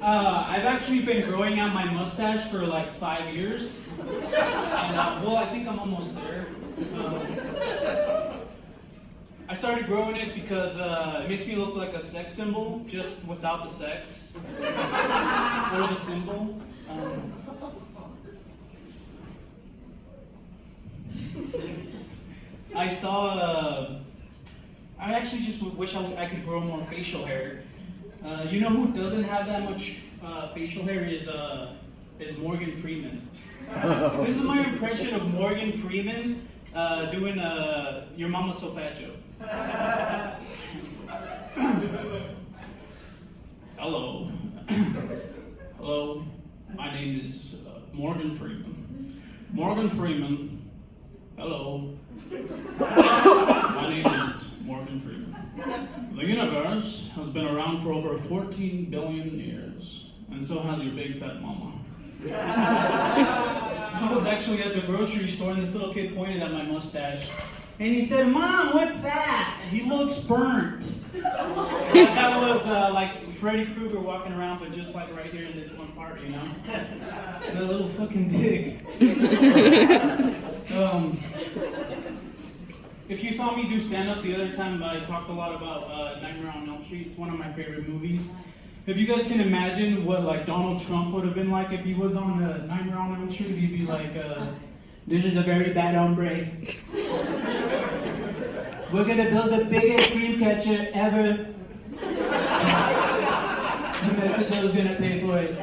I've actually been growing out my mustache for like 5 years. And, well, I think I'm almost there. I started growing it because it makes me look like a sex symbol, just without the sex. Or the symbol. I actually just wish I could grow more facial hair. You know who doesn't have that much facial hair is Morgan Freeman. This is my impression of Morgan Freeman doing Your Mama's So Fat joke. Hello. Hello. My name is Morgan Freeman. Morgan Freeman. Hello. My name is Morgan Freeman. The universe has been around for over 14 billion years, and so has your big fat mama. I was actually at the grocery store, and this little kid pointed at my mustache, and he said, "Mom, what's that? He looks burnt." That was like Freddy Krueger walking around, but just like right here in this one part, you know? That little fucking dig. If you saw me do stand-up the other time, I talked a lot about Nightmare on Elm Street. It's one of my favorite movies. If you guys can imagine what like Donald Trump would have been like if he was on Nightmare on Elm Street, he'd be like, "This is a very bad hombre. We're gonna build the biggest dream catcher ever. And Mexico's gonna pay for it."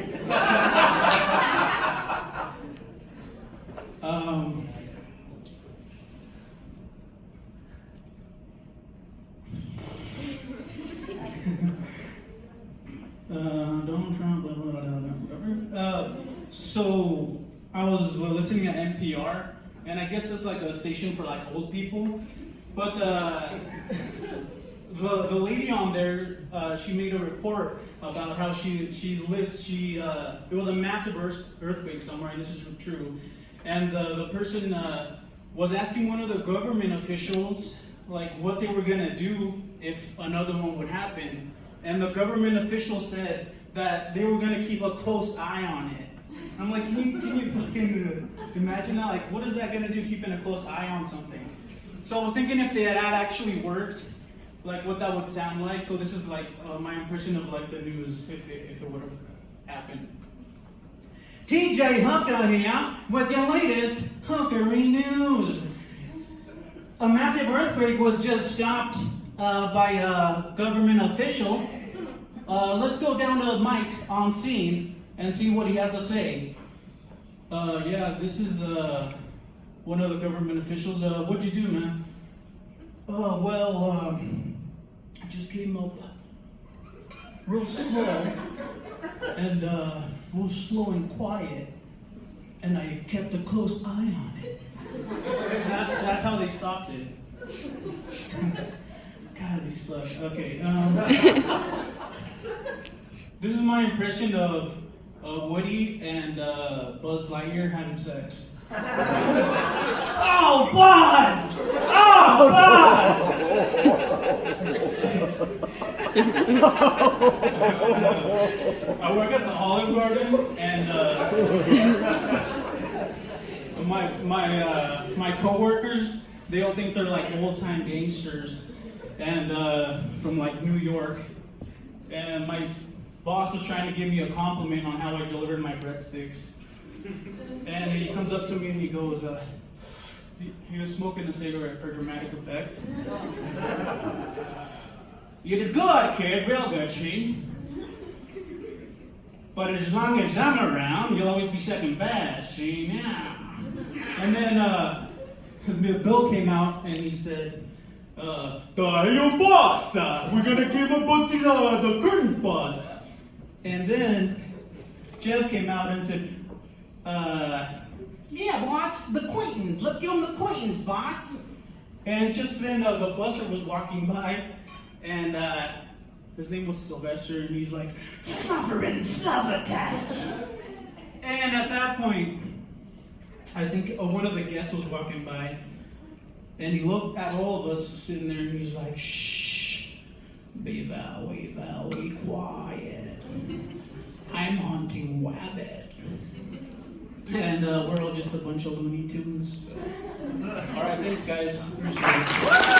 Donald Trump, whatever. So I was listening to NPR, and I guess that's like a station for like old people. But the lady on there, she made a report about how she lives. It was a massive earthquake somewhere, and this is true. And the person was asking one of the government officials like what they were gonna do if another one would happen. And the government official said that they were gonna keep a close eye on it. I'm like, can you fucking imagine that? Like, what is that gonna do, keeping a close eye on something? So I was thinking if that actually worked, like what that would sound like. So this is like my impression of like the news if it would have happened. TJ Hunker here with your latest Hunkery news. A massive earthquake was just stopped by a government official. Let's go down to Mike on scene and see what he has to say. Yeah, this is one of the government officials. What'd you do, man? Well, I just came up real slow and real slow and quiet, and I kept a close eye on it. That's how they stopped it. God, these suck. Okay. This is my impression of Woody and Buzz Lightyear having sex. Oh, Buzz! Oh, Buzz! I work at the Olive Garden, and my coworkers, they all think they're like old-time gangsters, and from like New York. And my boss was trying to give me a compliment on how I delivered my breadsticks. And he comes up to me and he goes, he was smoking a cigarette for dramatic effect. "You did good, kid, real good, Chief. But as long as I'm around, you'll always be second best, see, now." And then Bill came out and he said, "Hey, yo, boss, we're gonna give a bunch of the curtains, boss." And then Jeff came out and said, "Yeah, boss, the Quaintons. Let's give them the Quaintons, boss." And just then the busser was walking by, and his name was Sylvester, and he's like, "Fluffer and Fluffercat." And at that point, I think one of the guests was walking by, and he looked at all of us sitting there, and he's like, "Shh, Be very quiet. I'm hunting rabbit. And we're all just a bunch of Looney Tunes. So. All right, thanks, guys. Appreciate it.